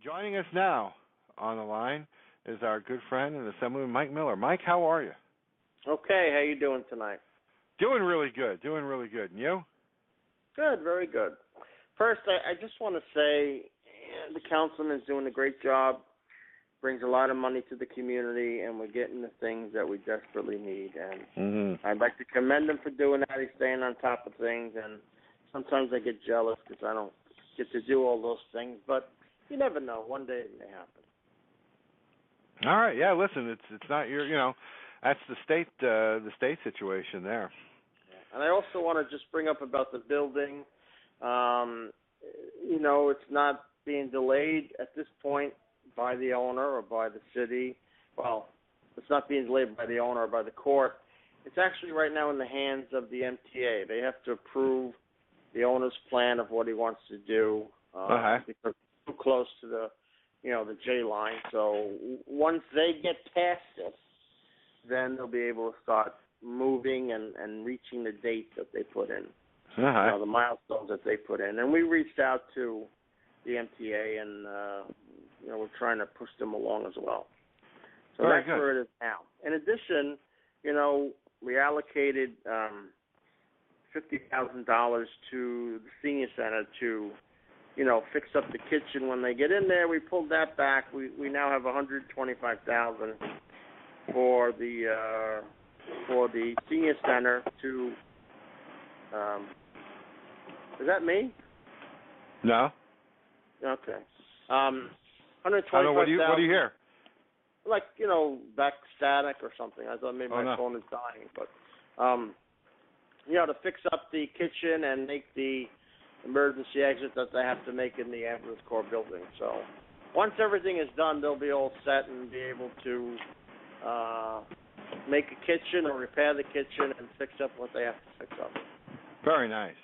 Joining us now on the line is our good friend and Assemblyman Mike Miller. Mike, how are you? Okay, how you doing tonight? Doing really good. And you? Good, very good. First, I just want to say the councilman's doing a great job, brings a lot of money to the community, and we're getting the things that we desperately need. And I'd like to commend him for doing that. He's staying on top of things, and sometimes I get jealous because I don't get to do all those things, but you never know. One day it may happen. All right. Yeah. Listen, it's not your. That's the state situation there. And I also want to just bring up about the building. It's not being delayed at this point by the owner or by the city. Well, it's not being delayed by the owner or by the court. It's actually right now in the hands of the MTA. They have to approve the owner's plan of what he wants to do because it's too close to the J line. So once they get past it, then they'll be able to start moving and reaching the date that they put in, the milestones that they put in. And we reached out to the MTA, and we're trying to push them along as well. So that's where it is now. In addition, we allocated $50,000 to the senior center to fix up the kitchen when they get in there. We pulled that back. We now have $125,000 for the senior center to. Is that me? No. Okay. $125,000. What do you hear? Like back static or something. I thought maybe my phone is dying, but to fix up the kitchen and make the emergency exit that they have to make in the ambulance corps building. So once everything is done, they'll be all set and be able to make a kitchen or repair the kitchen and fix up what they have to fix up. Very nice.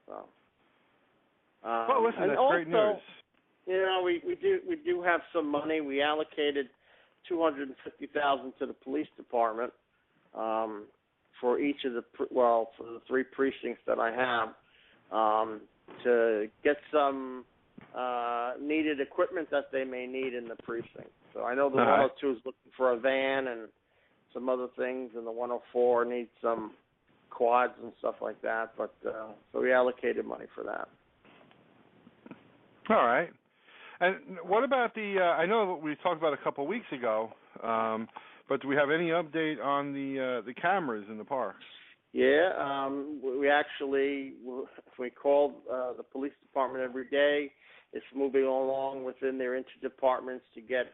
So, well, listen, that's great news. We do have some money. We allocated $250,000 to the police department for each of for the three precincts that I have to get some needed equipment that they may need in the precinct. So I know the 102 is looking for a van and some other things, and the 104 needs some quads and stuff like that. But so we allocated money for that. All right. And what about I know we talked about a couple of weeks ago, but do we have any update on the cameras in the parks? Yeah, we called the police department every day. It's moving along within their interdepartments to get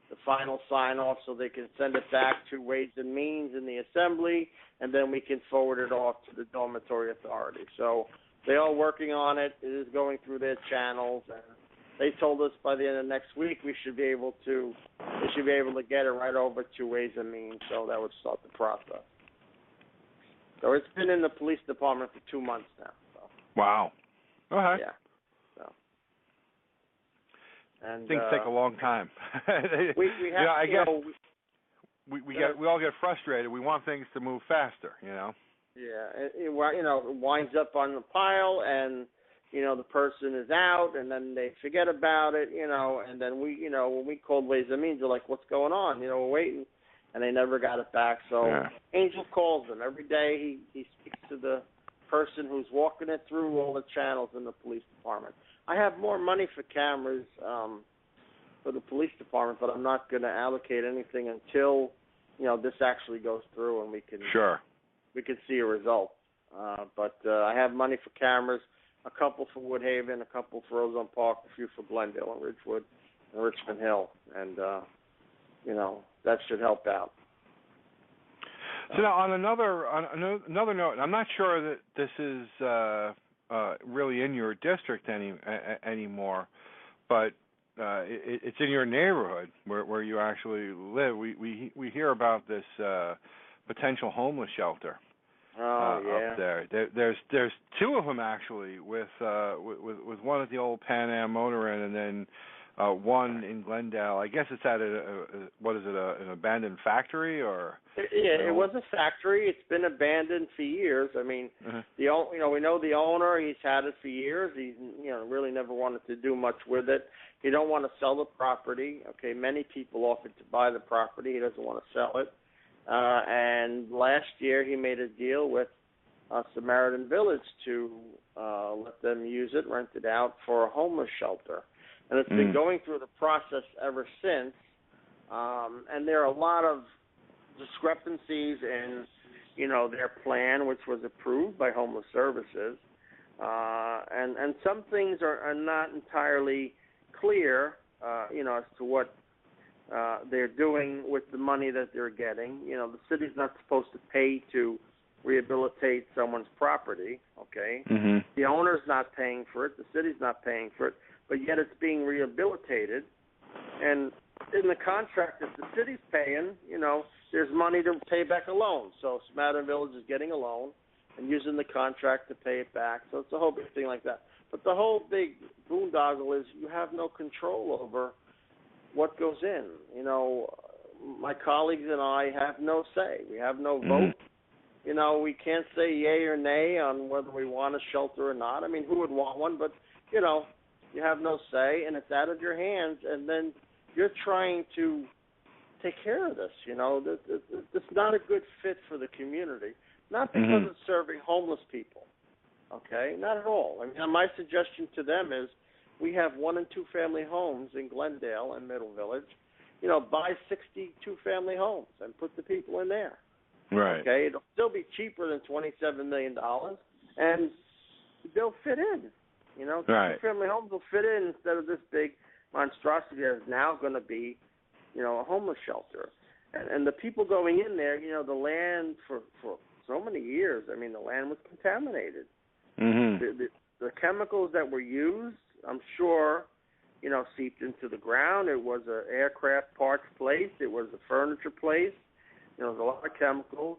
the final sign-off so they can send it back to Ways and Means in the Assembly, and then we can forward it off to the Dormitory Authority. So they're all working on it. It is going through their channels, and they told us by the end of next week they should be able to get it right over to Ways and Means, so that would start the process. So it's been in the police department for 2 months now. So. Wow. Okay. Yeah. So. And things take a long time. we all get frustrated. We want things to move faster. Yeah. It winds up on the pile, and the person is out, and then they forget about it. And then when we called Ways and Means, they're like, "What's going on?" We're waiting. And they never got it back. So Angel calls them every day. He speaks to the person who's walking it through all the channels in the police department. I have more money for cameras for the police department, but I'm not going to allocate anything until this actually goes through and we can see a result. But I have money for cameras, a couple for Woodhaven, a couple for Ozone Park, a few for Glendale and Ridgewood and Richmond Hill, and that should help out. So now, on another note, I'm not sure that this is really in your district anymore, but it's in your neighborhood where you actually live. We hear about this potential homeless shelter up there. There's two of them actually, with one at the old Pan Am Motor Inn, and then one in Glendale. I guess it's at an abandoned factory or? Yeah, it was a factory. It's been abandoned for years. I mean, we know the owner. He's had it for years. He's really never wanted to do much with it. He don't want to sell the property. Okay, many people offered to buy the property. He doesn't want to sell it. And last year he made a deal with Samaritan Village to let them use it, rent it out for a homeless shelter. And it's been going through the process ever since. And there are a lot of discrepancies in, their plan, which was approved by Homeless Services. And some things are not entirely clear, as to what they're doing with the money that they're getting. The city's not supposed to pay to rehabilitate someone's property, okay? Mm-hmm. The owner's not paying for it. The city's not paying for it, but yet it's being rehabilitated. And in the contract that the city's paying, there's money to pay back a loan. So Samaritan Village is getting a loan and using the contract to pay it back. So it's a whole big thing like that. But the whole big boondoggle is you have no control over what goes in. My colleagues and I have no say. We have no vote. We can't say yay or nay on whether we want a shelter or not. I mean, who would want one? But, you have no say, and it's out of your hands, and then you're trying to take care of this. It's not a good fit for the community, not because it's serving homeless people, okay? Not at all. I mean, my suggestion to them is we have 1- and 2-family homes in Glendale and Middle Village. Buy 60 2-family homes and put the people in there. Right. Okay, it'll still be cheaper than $27 million, and they'll fit in. Right. 2-family homes will fit in instead of this big monstrosity that is now going to be, a homeless shelter. And the people going in there, the land for so many years, I mean, the land was contaminated. Mm-hmm. The chemicals that were used, I'm sure, seeped into the ground. It was an aircraft parts place. It was a furniture place. There was a lot of chemicals.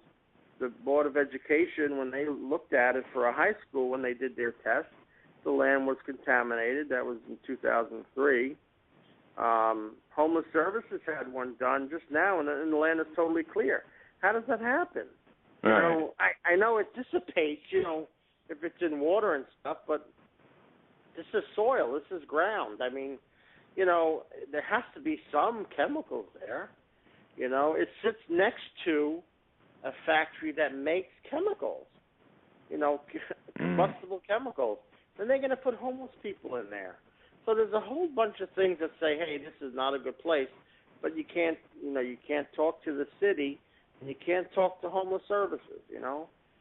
The Board of Education, when they looked at it for a high school, when they did their test, the land was contaminated. That was in 2003. Homeless Services had one done just now, and the land is totally clear. How does that happen? Right. I know it dissipates, if it's in water and stuff, but this is soil. This is ground. I mean, there has to be some chemicals there. It sits next to a factory that makes chemicals, combustible chemicals. Then they're going to put homeless people in there. So there's a whole bunch of things that say, hey, this is not a good place, but you can't talk to the city, and you can't talk to Homeless Services,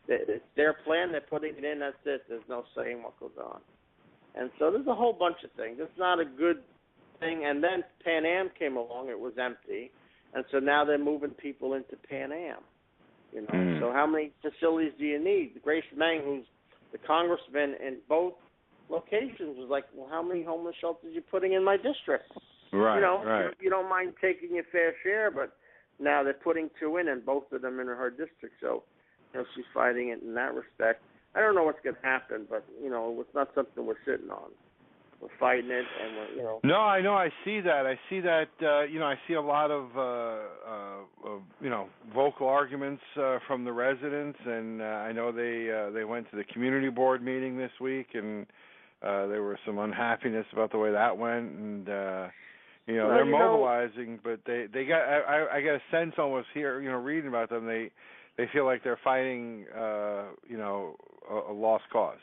It's their plan. They're putting it in. That's it. There's no saying what goes on. And so there's a whole bunch of things. It's not a good thing. And then Pan Am came along. It was empty. And so now they're moving people into Pan Am. So how many facilities do you need? Grace Meng, who's the congressman in both locations, was like, well, how many homeless shelters are you putting in my district? Right, right. You don't mind taking your fair share, but now they're putting 2 in, and both of them in her district. So, she's fighting it in that respect. I don't know what's going to happen, but, it's not something we're sitting on. We're fighting it, and we're. No, I know. I see that. I see a lot of, vocal arguments from the residents, and I know they went to the community board meeting this week, and there was some unhappiness about the way that went, and they're mobilizing, but they got. I get a sense almost here, reading about them, they feel like they're fighting, a lost cause.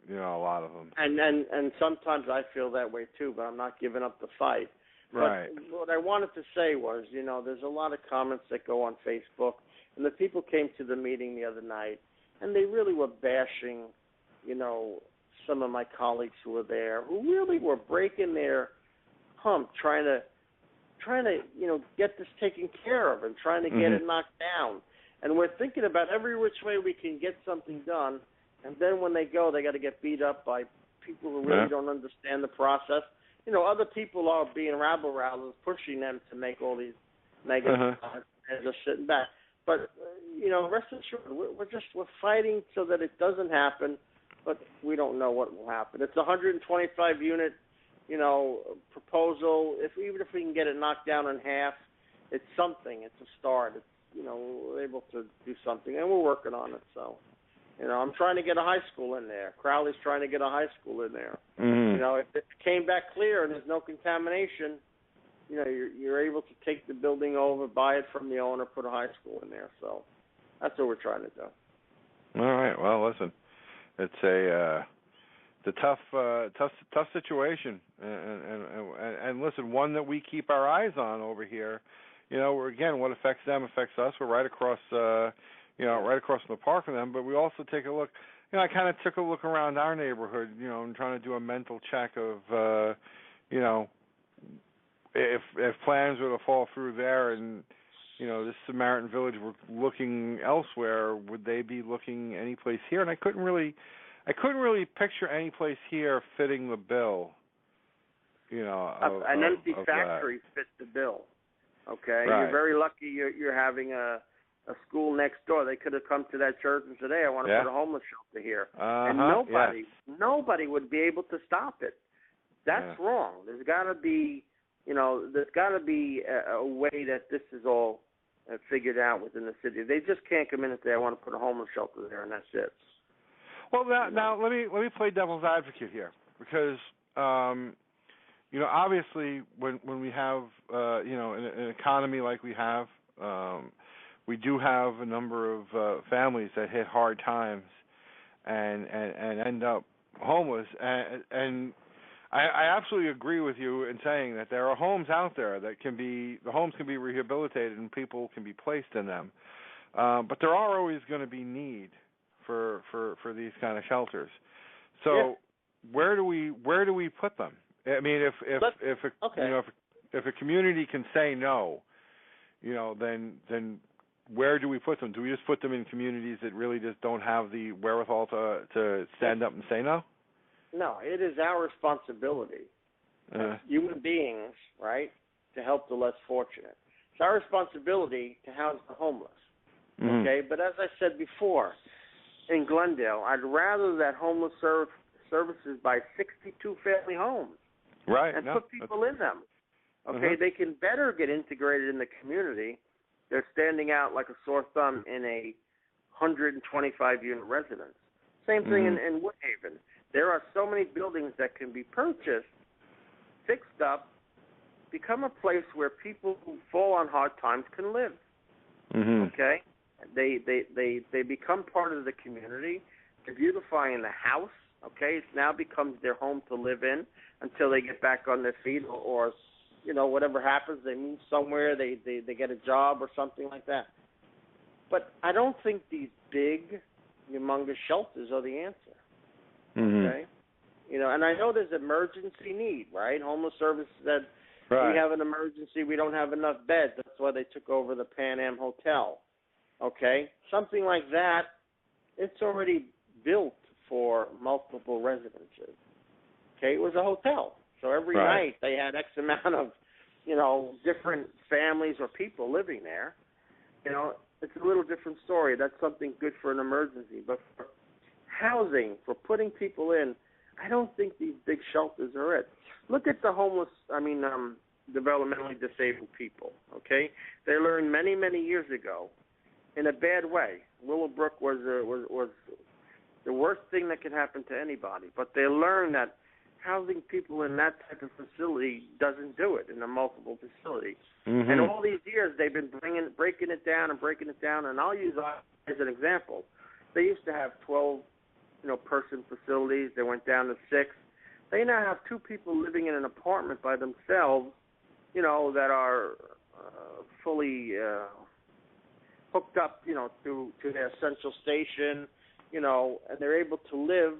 A lot of them. And sometimes I feel that way too, but I'm not giving up the fight. Right. But what I wanted to say was, there's a lot of comments that go on Facebook, and the people came to the meeting the other night, and they really were bashing, some of my colleagues who were there, who really were breaking their hump, trying to get this taken care of and trying to get it knocked down. And we're thinking about every which way we can get something done. And then when they go, they got to get beat up by people who really don't understand the process. Other people are being rabble-rousers, pushing them to make all these negative comments and just sitting back. But, rest assured, we're fighting so that it doesn't happen, but we don't know what will happen. It's a 125-unit, proposal. Even if we can get it knocked down in half, it's something. It's a start. It's, we're able to do something, and we're working on it, so. I'm trying to get a high school in there. Crowley's trying to get a high school in there. Mm-hmm. If it came back clear and there's no contamination, you're able to take the building over, buy it from the owner, put a high school in there. So that's what we're trying to do. All right. Well, listen, it's a tough situation, and listen, one that we keep our eyes on over here. Again, what affects them affects us. We're right across, right across from the park from them. But we also take a look. I kind of took a look around our neighborhood, and trying to do a mental check of, if plans were to fall through there, and this Samaritan Village were looking elsewhere, would they be looking any place here? And I couldn't really picture any place here fitting the bill. An empty factory fits the bill. Okay, right. You're very lucky. You're having a school next door. They could have come to that church and said, "Hey, I want to put a homeless shelter here," and nobody would be able to stop it. That's wrong. There's got to be, a way that this is all figured out within the city. They just can't come in and say, "I want to put a homeless shelter there," and that's it. Well, now let me play devil's advocate here, because obviously when we have an economy like we have, we do have a number of families that hit hard times and end up homeless, and I absolutely agree with you in saying that there are homes out there that the homes can be rehabilitated and people can be placed in them, but there are always going to be need for these kind of shelters. So where do we put them? I mean, if a community can say no, then where do we put them? Do we just put them in communities that really just don't have the wherewithal to stand up and say no? No, it is our responsibility as human beings, right, to help the less fortunate. It's our responsibility to house the homeless. Mm-hmm. Okay, but as I said before, in Glendale, I'd rather that homeless services buy 62 family homes, right, and put people in them. Okay, they can better get integrated in the community. They're standing out like a sore thumb in a 125-unit residence. Same thing in Woodhaven. There are so many buildings that can be purchased, fixed up, become a place where people who fall on hard times can live. Mm-hmm. Okay, they become part of the community. They're beautifying the house. Okay, it now becomes their home to live in until they get back on their feet, or whatever happens, they move somewhere, they get a job or something like that. But I don't think these big, humongous shelters are the answer. Mm-hmm. Okay, and I know there's emergency need, right? Homeless services said, we have an emergency, we don't have enough beds. That's why they took over the Pan Am Hotel. Okay, something like that. It's already built for multiple residences. Okay, it was a hotel, so every night they had X amount of, different families or people living there. It's a little different story. That's something good for an emergency, but for housing, for putting people in, I don't think these big shelters are it. Look at the developmentally disabled people, okay? They learned many, many years ago, in a bad way. Willowbrook was the worst thing that could happen to anybody, but they learned that housing people in that type of facility doesn't do it in a multiple facility. Mm-hmm. And all these years they've been breaking it down, and I'll use as an example. They used to have 12, person facilities. They went down to 6. They now have 2 people living in an apartment by themselves, that are fully hooked up, to their central station, and they're able to live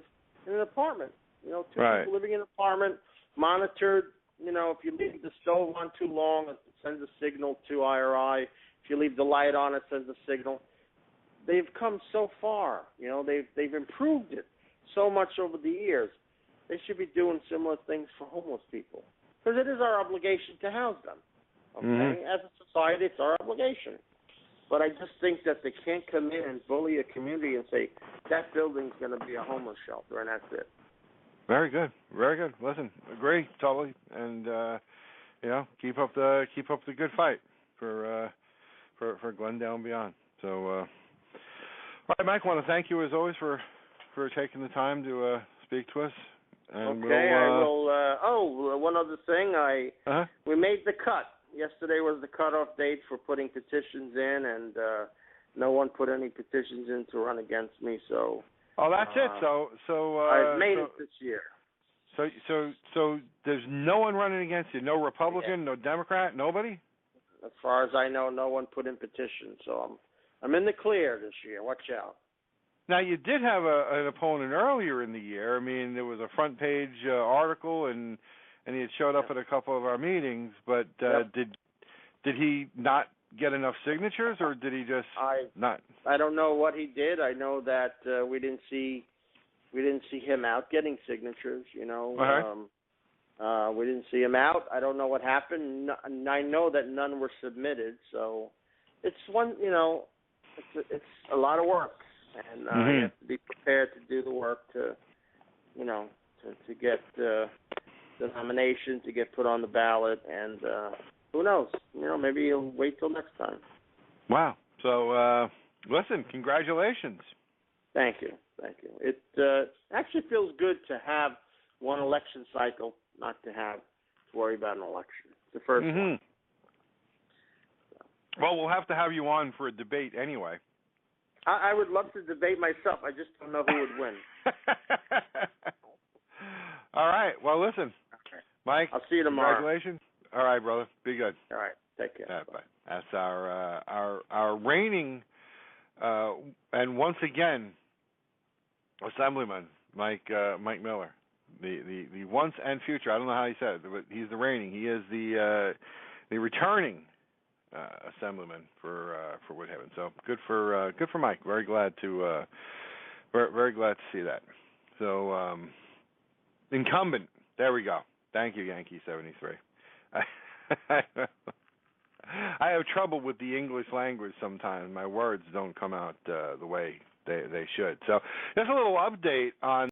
in an apartment. 2 people living in an apartment, monitored. If you leave the stove on too long, it sends a signal to IRI. If you leave the light on, it sends a signal. They've come so far. They've improved it so much over the years. They should be doing similar things for homeless people, because it is our obligation to house them. Okay, as a society, it's our obligation. But I just think that they can't come in and bully a community and say that building's going to be a homeless shelter, and that's it. Very good, very good. Listen, agree totally, and keep up the good fight for Glendale and beyond. So, All right, Mike. I want to thank you as always for taking the time to speak to us. And Okay, I will. One other thing, Uh-huh. we made the cut. Yesterday was the cutoff date for putting petitions in, and no one put any petitions in to run against me. So. Oh, that's it. So I've made it this year. So there's no one running against you. No Republican, no Democrat, nobody. As far as I know, no one put in petitions. So I'm in the clear this year. Watch out. Now, you did have an opponent earlier in the year. I mean, there was a front page article, and he had showed up at a couple of our meetings. But did he not get enough signatures, or did he just not? I don't know what he did. I know that we didn't see him out getting signatures. You know, we didn't see him out. I don't know what happened. I know that none were submitted. So it's one. You know, it's a lot of work. And you have to be prepared to do the work to get the nomination, to get put on the ballot, and who knows? You know, maybe he'll wait till next time. Wow. So, listen, congratulations. Thank you. It actually feels good to have one election cycle, not to have to worry about an election. It's the first one. Well, we'll have to have you on for a debate anyway. I would love to debate myself. I just don't know who would win. All right. Well, listen, Mike. I'll see you tomorrow. Congratulations. All right, brother. Be good. All right. Take care. Bye. That's our reigning and once again Assemblyman Mike Miller, the once and future. I don't know how he said it, but he's the reigning. He is the returning Assemblyman for Woodhaven. So good for Mike. Very glad to see that. So incumbent. There we go. Thank you, Yankee 73. I have trouble with the English language sometimes. My words don't come out the way they should. So just a little update on